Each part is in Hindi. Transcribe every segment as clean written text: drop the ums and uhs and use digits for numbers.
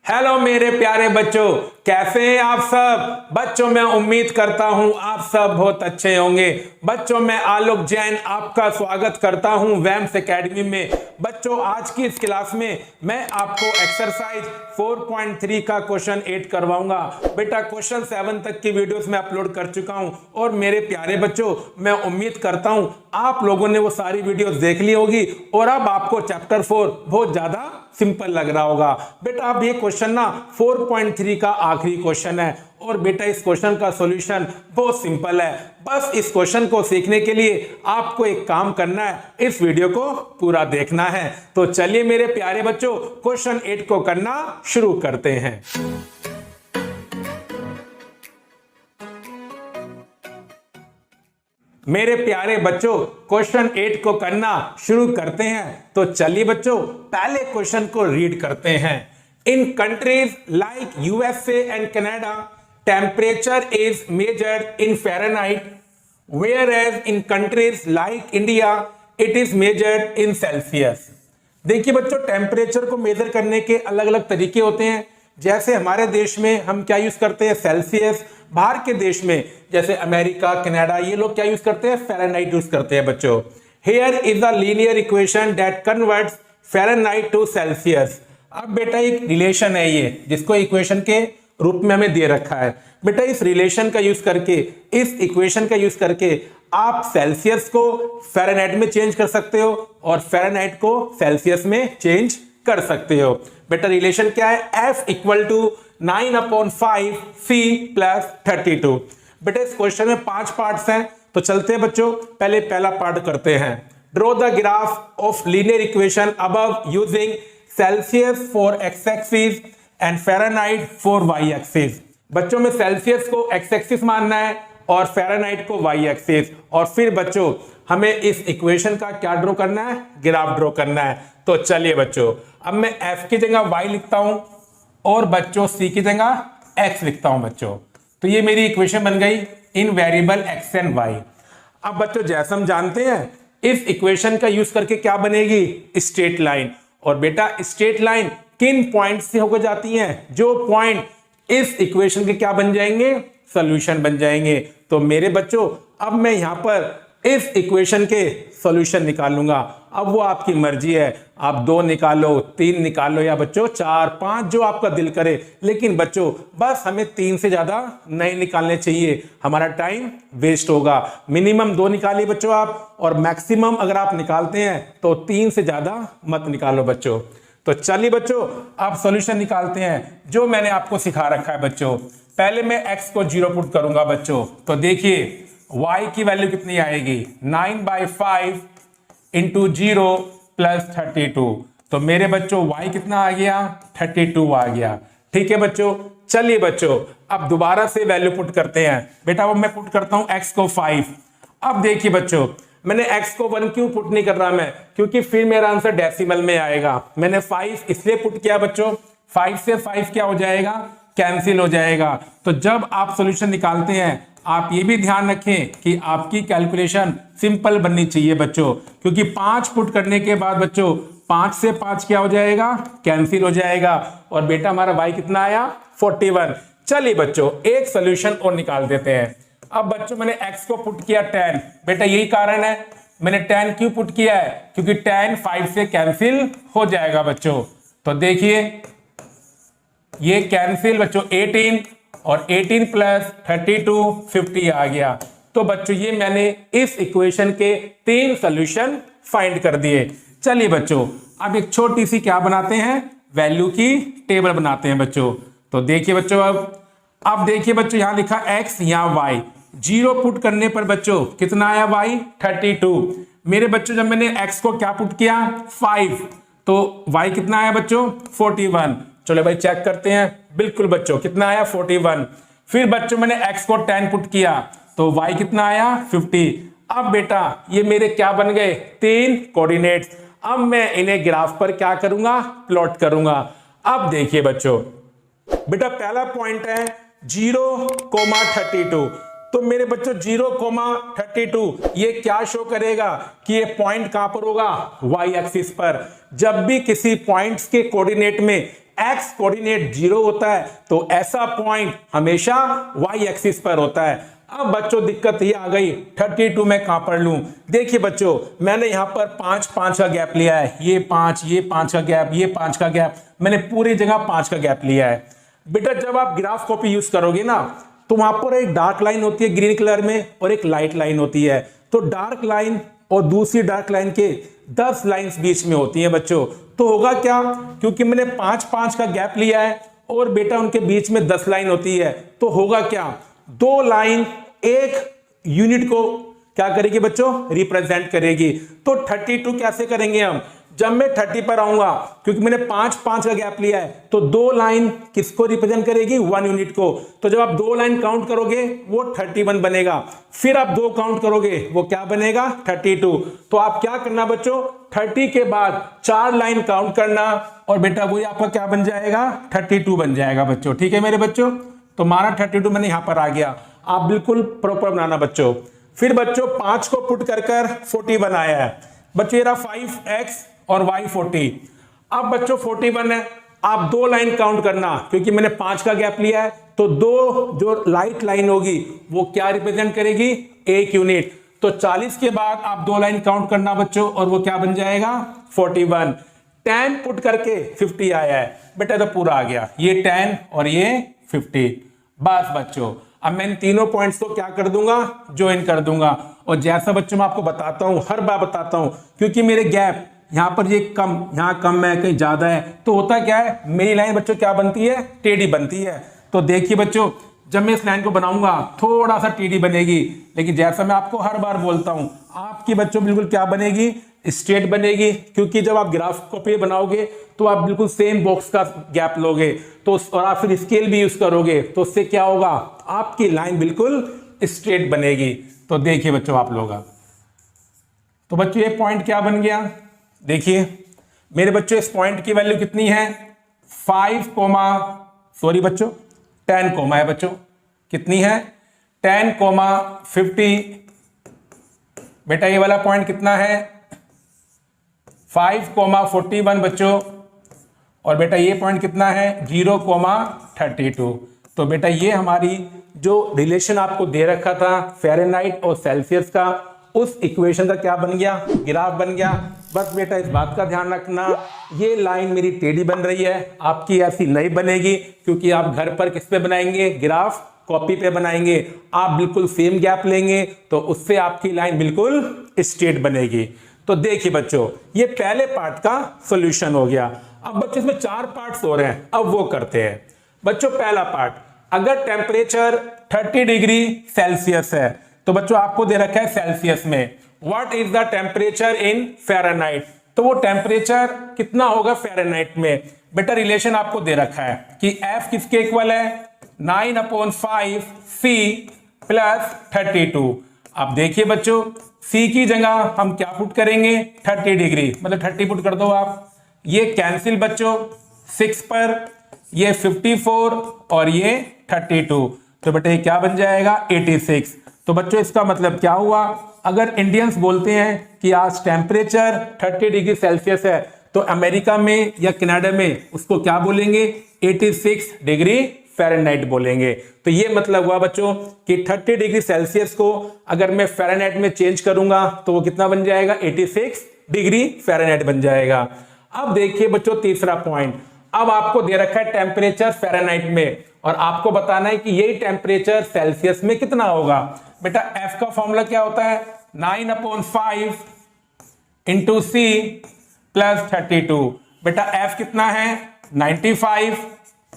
हेलो मेरे प्यारे बच्चों, कैसे हैं आप सब। बच्चों मैं उम्मीद करता हूं आप सब बहुत अच्छे होंगे। बच्चों मैं आलोक जैन आपका स्वागत करता हूं वैम्स एकेडमी में। बच्चों आज की इस क्लास में मैं आपको एक्सरसाइज 4.3 का क्वेश्चन 8 करवाऊंगा। बेटा क्वेश्चन 7 तक की वीडियोस मैं अपलोड कर चुका हूं और मेरे प्यारे बच्चों मैं उम्मीद करता हूं आप लोगों ने वो सारी वीडियोस देख ली होगी और अब आपको चैप्टर 4 बहुत ज्यादा सिंपल लग रहा होगा। बेटा अब ये क्वेश्चन ना 4.3 का आखिरी क्वेश्चन है और बेटा इस क्वेश्चन का सॉल्यूशन बहुत सिंपल है। बस इस क्वेश्चन को सीखने के लिए आपको एक काम करना है, इस वीडियो को पूरा देखना है। तो चलिए मेरे प्यारे बच्चों क्वेश्चन 8 को करना शुरू करते हैं। मेरे प्यारे बच्चों क्वेश्चन 8 को करना शुरू करते हैं। तो चलिए बच्चों पहले क्वेश्चन को रीड करते हैं। In countries like USA and Canada temperature is measured in Fahrenheit where as in countries like India it is measured in Celsius. देखिए बच्चों टेम्परेचर को मेजर करने के अलग अलग तरीके होते हैं। जैसे हमारे देश में हम क्या यूज करते हैं सेल्सियस, बाहर के देश में जैसे अमेरिका कनाडा ये लोग क्या यूज करते हैं फ़ारेनहाइट यूज करते हैं। बच्चों here is a linear equation that converts Fahrenheit to Celsius. अब बेटा एक रिलेशन है ये जिसको इक्वेशन के रूप में हमें दे रखा है। बेटा इस रिलेशन का यूज करके इस इक्वेशन का यूज करके आप सेल्सियस को फ़ारेनहाइट में चेंज कर सकते हो और फ़ारेनहाइट को सेल्सियस में चेंज कर सकते हो। बेटा रिलेशन क्या है F equal to 9/5 C plus 32। बेटा इस क्वेश्चन में 5 पार्ट्स हैं तो चलते हैं बच्चों पहले पहला पार्ट करते हैं। Draw the graph of linear equation above using Celsius for x axis and Fahrenheit for y axis. बच्चों में सेल्सियस को एक्स एक्सिस मानना है और फ़ारेनहाइट को वाई एक्सिस और फिर बच्चों हमें इस इक्वेशन का क्या ड्रॉ करना है ग्राफ ड्रॉ करना है। तो चलिए बच्चों अब मैं F की जगह Y लिखता हूं और बच्चों C की जगह X लिखता हूं बच्चों। तो ये मेरी इक्वेशन बन गई इन वेरिएबल X एंड Y। अब बच्चों जैसा हम जानते हैं इस इक्वेशन का यूज करके क्या बनेगी स्ट्रेट लाइन। और बेटा स्ट्रेट लाइन किन पॉइंट से होकर जाती हैं जो पॉइंट इस इक्वेशन के क्या बन जाएंगे सॉल्यूशन बन जाएंगे। तो मेरे बच्चों अब मैं यहां पर इस इक्वेशन के सॉल्यूशन निकालूंगा। अब वो आपकी मर्जी है, आप 2 निकालो 3 निकालो या बच्चों 4 5 जो आपका दिल करे। लेकिन बच्चों बस हमें 3 से ज्यादा नहीं निकालने चाहिए, हमारा टाइम वेस्ट होगा। मिनिमम 2 निकालिए बच्चों आप और मैक्सिमम अगर आप निकालते हैं तो 3 से ज्यादा मत निकालो बच्चों। तो चलिए बच्चों आप सॉल्यूशन निकालते हैं जो मैंने आपको सिखा रखा है। बच्चों पहले मैं x को 0 पुट करूंगा बच्चों। तो देखिए y की वैल्यू कितनी आएगी 9/5 इंटू 0 प्लस 32। तो मेरे बच्चों y कितना आ गया 32 आ गया। ठीक है बच्चों चलिए बच्चों अब दोबारा से वैल्यू पुट करते हैं। बेटा वो मैं पुट करता हूं x को 5। अब देखिए बच्चों मैंने x को 1 क्यों पुट नहीं कर रहा मैं, क्योंकि फिर मेरा आंसर डेसिमल में आएगा। मैंने 5 इसलिए पुट किया बच्चों 5 से 5 क्या हो जाएगा कैंसिल हो जाएगा। तो जब आप सॉल्यूशन निकालते हैं आप ये भी ध्यान रखें कि आपकी कैलकुलेशन सिंपल बननी चाहिए बच्चों, क्योंकि 5 पुट करने के बाद बच्चों 5 से 5 क्या हो जाएगा कैंसिल हो जाएगा। और बेटा हमारा y कितना आया 41। चलिए बच्चों एक सॉल्यूशन और निकाल देते हैं। अब बच्चों मैंने x को पुट किया 10। बेटा यही कारण है मैंने 10 क्यों पुट किया है, क्योंकि 10 5 से कैंसिल हो जाएगा बच्चों। तो देखिए ये कैंसिल बच्चों 18 और 18 प्लस 32 50 आ गया। तो बच्चों ये मैंने इस इक्वेशन के 3 सॉल्यूशन फाइंड कर दिए। चलिए बच्चों अब एक छोटी सी क्या बनाते हैं वैल्यू की टेबल बनाते हैं बच्चों। तो देखिए बच्चों अब देखिए बच्चों यहां लिखा x यहां y। 0 पुट करने पर बच्चों कितना आया y 32। मेरे बच्चों जब मैंने x को क्या पुट किया 5 तो y कितना आया बच्चों 41। चलो भाई चेक करते हैं। बिल्कुल बच्चों कितना आया 41। फिर बच्चों मैंने x को 10 पुट किया तो y कितना आया 50। अब बेटा ये मेरे क्या बन गए 3 कोऑर्डिनेट्स। अब मैं इन्हें ग्राफ पर क्या करूंगा प्लॉट करूंगा। अब देखिए बच्चों बेटा पहला पॉइंट है 0,32। तो मेरे बच्चों 0,32 ये क्या शो करेगा कि ये पॉइंट कहां पर होगा y एक्सिस पर। जब भी किसी पॉइंट्स के कोऑर्डिनेट में एक्स कोऑर्डिनेट 0 होता है तो ऐसा पॉइंट हमेशा वाई एक्सिस पर होता है। अब बच्चों दिक्कत ये आ गई 32 में कहां पर लूं। देखिए बच्चों मैंने यहां पर 5 5 का गैप लिया है, ये 5 का गैप, ये 5 का गैप, मैंने पूरी जगह 5 का गैप लिया है। बेटा जब आप ग्राफ कॉपी यूज करोगे ना तो वहां पर एक डार्क लाइन होती है ग्रीन कलर में और एक लाइट लाइन होती है, तो डार्क लाइन और दूसरी डार्क लाइन के 10 लाइंस बीच में होती हैं बच्चों। तो होगा क्या, क्योंकि मैंने 5 5 का गैप लिया है और बेटा उनके बीच में 10 लाइन होती है, तो होगा क्या, 2 लाइन एक यूनिट को क्या करेगी बच्चों, रिप्रेजेंट करेगी। तो 32 कैसे करेंगे हम, जब मैं 30 पर आऊंगा क्योंकि मैंने 5 5 का गैप लिया है तो 2 लाइन किसको रिप्रेजेंट करेगी, 1 यूनिट को। तो जब आप 2 लाइन काउंट करोगे वो 31 बनेगा, फिर आप 2 काउंट करोगे वो क्या बनेगा, 32। तो आप क्या करना बच्चों, 30 के बाद 4 लाइन काउंट करना और बेटा वही आपका क्या बन जाएगा, 32 बन जाएगा बच्चों। ठीक है मेरे बच्चों, तो माना 32 मैंने यहां पर आ गया, आप बिल्कुल प्रॉपर बनाना बच्चों। फिर बच्चों 5 को पुट कर 40 बनाया है बच्चों, ये रहा 5x और y 40। अब बच्चों 41 है, आप 2 लाइन काउंट करना क्योंकि मैंने 5 का गैप लिया है, तो 2 जो लाइट लाइन होगी वो क्या रिप्रेजेंट करेगी, 1 यूनिट। तो 40 के बाद आप 2 लाइन काउंट करना बच्चों और वो क्या बन जाएगा, 41। 10 पुट करके 50 आया है बेटा, तो पूरा आ गया, ये 10 और ये 50। बस बच्चों अब मैं इन तीनों पॉइंट्स को क्या कर दूंगा, ज्वाइन कर दूंगा। और जैसा बच्चों मैं आपको बताता हूं, हर बार बताता हूं, क्योंकि मेरे गैप यहां पर ये कम, यहां कम है, कहीं ज्यादा है, तो होता क्या है, मेरी लाइन बच्चों क्या बनती है, टेढ़ी बनती है। तो देखिए बच्चों जब मैं इस लाइन को बनाऊंगा थोड़ा सा टेढ़ी बनेगी, लेकिन जैसा मैं आपको हर बार बोलता हूं आपकी बच्चों बिल्कुल क्या बनेगी, स्ट्रेट बनेगी। क्योंकि जब आप ग्राफ को पे बनाओगे तो आप बिल्कुल सेम बॉक्स का गैप लोगे, तो और आप फिर स्केल भी यूज करोगे, तो उससे क्या होगा, आपकी लाइन बिल्कुल स्ट्रेट बनेगी। तो देखिए बच्चों आप लोग, तो बच्चों ये पॉइंट क्या बन गया, देखिए मेरे बच्चों इस पॉइंट की वैल्यू कितनी है, 10 कोमा है बच्चों, कितनी है, 10,50। बेटा ये वाला पॉइंट कितना है, 5,41 बच्चों, और बेटा ये पॉइंट कितना है, 0,32। तो बेटा ये हमारी जो रिलेशन आपको दे रखा था फ़ारेनहाइट और सेल्सियस का, उस इक्वेशन का क्या बन गया, ग्राफ बन गया। बस बेटा इस बात का ध्यान रखना, ये लाइन मेरी टेढ़ी बन रही है, आपकी ऐसी नहीं बनेगी, क्योंकि आप घर पर किस पे बनाएंगे, ग्राफ कॉपी पे बनाएंगे। आप बिल्कुल सेम गैप लेंगे तो उससे आपकी लाइन बिल्कुल स्ट्रेट बनेगी। तो देखिए बच्चों ये पहले पार्ट का सॉल्यूशन हो गया। अब बच्चों इसमें 4 पार्ट्स हो रहे हैं, अब वो करते हैं। बच्चों पहला पार्ट, अगर टेम्परेचर 30 डिग्री सेल्सियस है तो बच्चों आपको दे रखा है सेल्सियस में, what is the temperature in Fahrenheit, तो वो टेम्परेचर कितना होगा फ़ारेनहाइट में। बेटा रिलेशन आपको दे रखा है कि F किसके इक्वल है, 9/5 C प्लस 32। अब देखिए बच्चों C की जगह हम क्या पुट करेंगे, 30 डिग्री, मतलब 30 पुट कर दो आप, ये कैंसिल बच्चों, 6 पर ये 54 और ये 32, तो बेटा ये क्या बन जाएगा, 86। तो बच्चों इसका मतलब क्या हुआ, अगर इंडियंस बोलते हैं कि आज टेम्परेचर 30 डिग्री सेल्सियस है तो अमेरिका में या कनाडा में उसको क्या बोलेंगे, 86 डिग्री फ़ारेनहाइट बोलेंगे। तो ये मतलब हुआ बच्चों कि 30 डिग्री सेल्सियस को अगर मैं फ़ारेनहाइट में चेंज करूंगा तो वो कितना बन जाएगा, 86 डिग्री फ़ारेनहाइट बन जाएगा। अब देखिए बच्चों तीसरा पॉइंट, अब आपको दे रखा है टेम्परेचर फ़ारेनहाइट में और आपको बताना है कि यही टेम्परेचर सेल्सियस में कितना होगा। बेटा F का फॉर्मूला क्या होता है, 9/5 इंटू C प्लस 32। बेटा F कितना है, 95।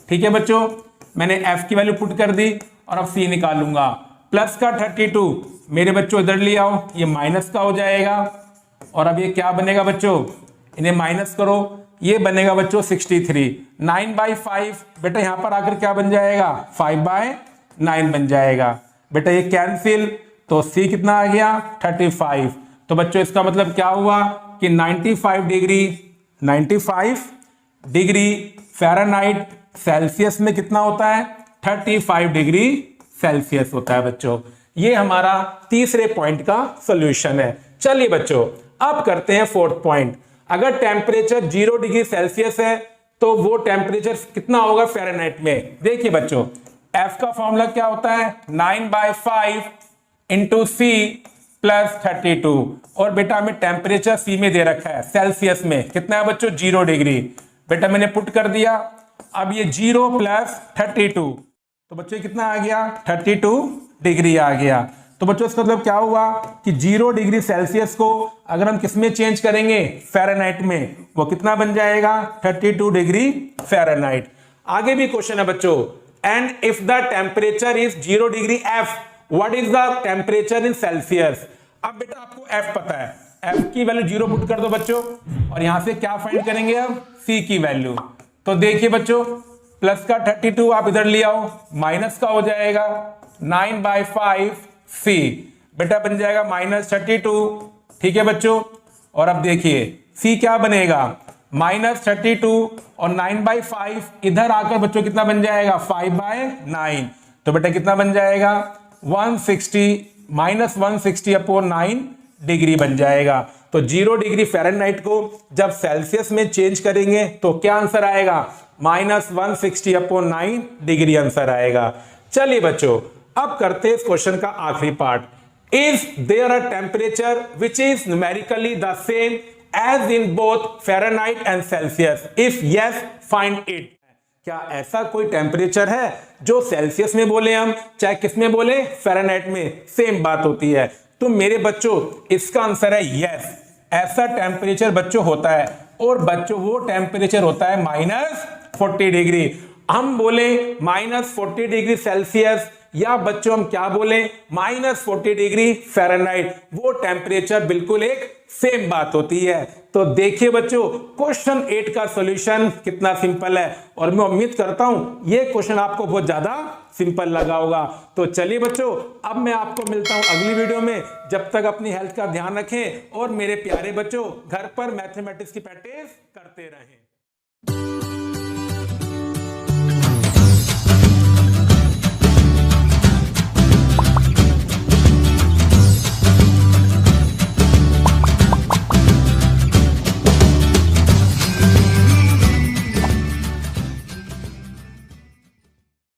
ठीक है बच्चों, मैंने F की वैल्यू पुट कर दी और अब C निकालूंगा, प्लस का 32 मेरे बच्चों इधर ले आओ, ये माइनस का हो जाएगा, और अब ये क्या बनेगा बच्चों, इन्हें माइनस करो, ये बनेगा बच्चों 63। 9/5 बेटा यहां पर आकर क्या बन जाएगा, 5/9 बन जाएगा। बेटा ये कैंसिल, तो C कितना आ गया, 35। तो बच्चों इसका मतलब क्या हुआ कि 95 डिग्री फ़ारेनहाइट सेल्सियस में कितना होता है, 35 डिग्री सेल्सियस होता है बच्चों। ये हमारा तीसरे पॉइंट का सॉल्यूशन है। चलिए बच्चों अब करते हैं फोर्थ पॉइंट, अगर टेम्परेचर 0 डिग्री सेल्सियस है तो वो टेम्परेचर कितना होगा फ़ारेनहाइट में। देखिए बच्चों, F का फॉर्मूला क्या होता है 9/5 इंटू सी प्लस 32, और बेटा हमें टेम्परेचर सी में दे रखा है सेल्सियस में कितना है बच्चों 0 डिग्री। बेटा मैंने पुट कर दिया। अब ये 0 प्लस 32 तो बच्चों कितना आ गया 32 डिग्री आ गया। तो बच्चों इसका मतलब क्या हुआ कि 0 डिग्री सेल्सियस को अगर हम किस में चेंज करेंगे फ़ारेनहाइट में, वो कितना बन जाएगा 32 डिग्री फ़ारेनहाइट। आगे भी क्वेश्चन है बच्चों, and if the temperature is 0 degree F, what is the temperature in Celsius. अब बेटा आपको F पता है, F की वैल्यू 0 पुट कर दो बच्चों, और यहां से क्या फाइंड करेंगे अब C की वैल्यू। तो देखिए बच्चों, प्लस का 32 आप इधर ले आओ, माइनस का हो जाएगा 9/5 C, बेटा बन जाएगा -32। ठीक है बच्चों, और अब देखिए C क्या बनेगा -32 और 9/5 इधर आकर बच्चों कितना बन जाएगा 5/9, तो बेटा कितना बन जाएगा 160 -160 अपॉन 9 डिग्री बन जाएगा। तो 0 डिग्री फ़ारेनहाइट को जब सेल्सियस में चेंज करेंगे तो क्या आंसर आएगा -160 अपॉन 9 डिग्री आंसर आएगा। चलिए बच्चों, अब करते हैं इस क्वेश्चन का आखिरी part. Is there a temperature which is numerically the same as in both Fahrenheit and Celsius, if yes find it. क्या ऐसा कोई टेम्परेचर है जो सेल्सियस में बोले हम चाहे किस में बोले फ़ारेनहाइट में सेम बात होती है। तो मेरे बच्चों इसका आंसर है यस, ऐसा टेम्परेचर बच्चों होता है, और बच्चों वो टेम्परेचर होता है -40 डिग्री। हम बोले -40 डिग्री सेल्सियस या बच्चों हम क्या बोले -40 डिग्री फ़ारेनहाइट, वो टेम्परेचर बिल्कुल एक सेम बात होती है। तो देखिए बच्चों, क्वेश्चन 8 का सॉल्यूशन कितना सिंपल है, और मैं उम्मीद करता हूं ये क्वेश्चन आपको बहुत ज्यादा सिंपल लगा होगा। तो चलिए बच्चों, अब मैं आपको मिलता हूं अगली वीडियो में। जब तक अपनी हेल्थ का ध्यान रखें, और मेरे प्यारे बच्चों घर पर मैथमेटिक्स की प्रैक्टिस करते रहें।